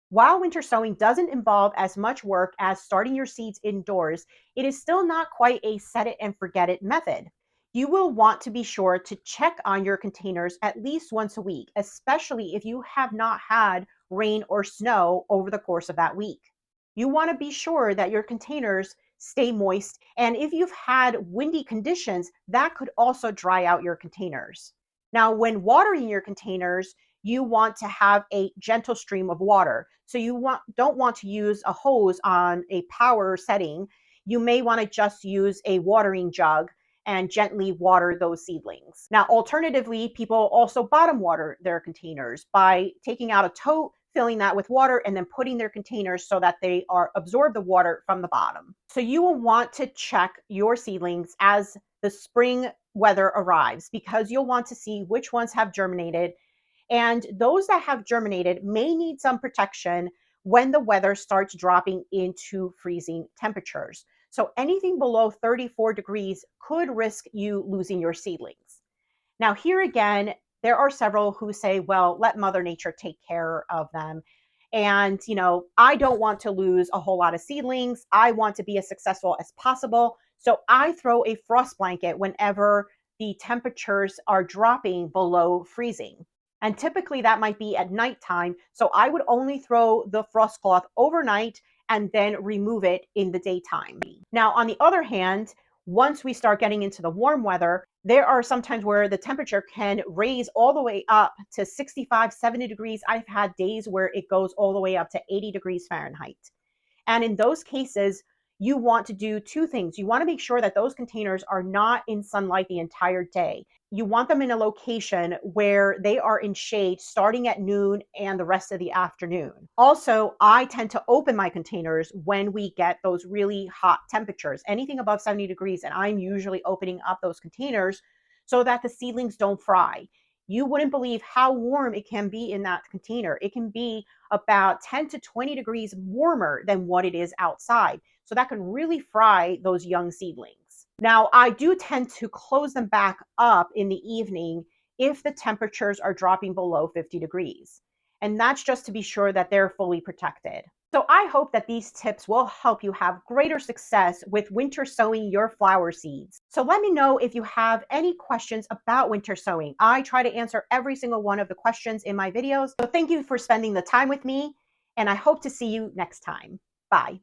While winter sowing doesn't involve as much work as starting your seeds indoors, it is still not quite a set it and forget it method. You will want to be sure to check on your containers at least once a week, especially if you have not had rain or snow over the course of that week. You want to be sure that your containers stay moist, and if you've had windy conditions, that could also dry out your containers. Now, when watering your containers, you want to have a gentle stream of water. So don't want to use a hose on a power setting. You may want to just use a watering jug and gently water those seedlings. Now, alternatively, people also bottom water their containers by taking out a tote, filling that with water, and then putting their containers so that they are absorb the water from the bottom. So you will want to check your seedlings as the spring weather arrives, because you'll want to see which ones have germinated, and those that have germinated may need some protection when the weather starts dropping into freezing temperatures. So anything below 34 degrees could risk you losing your seedlings. Now, here again, there are several who say, well, let Mother Nature take care of them. And, I don't want to lose a whole lot of seedlings. I want to be as successful as possible. So I throw a frost blanket whenever the temperatures are dropping below freezing. And typically that might be at nighttime. So I would only throw the frost cloth overnight and then remove it in the daytime. Now, on the other hand, once we start getting into the warm weather, there are some times where the temperature can raise all the way up to 65, 70 degrees. I've had days where it goes all the way up to 80 degrees Fahrenheit. And in those cases, you want to do two things. You want to make sure that those containers are not in sunlight the entire day. You want them in a location where they are in shade starting at noon and the rest of the afternoon. Also, I tend to open my containers when we get those really hot temperatures, anything above 70 degrees, and I'm usually opening up those containers so that the seedlings don't fry. You wouldn't believe how warm it can be in that container. It can be about 10 to 20 degrees warmer than what it is outside. So that can really fry those young seedlings. Now, I do tend to close them back up in the evening if the temperatures are dropping below 50 degrees. And that's just to be sure that they're fully protected. So I hope that these tips will help you have greater success with winter sowing your flower seeds. So let me know if you have any questions about winter sowing. I try to answer every single one of the questions in my videos. So thank you for spending the time with me, and I hope to see you next time. Bye.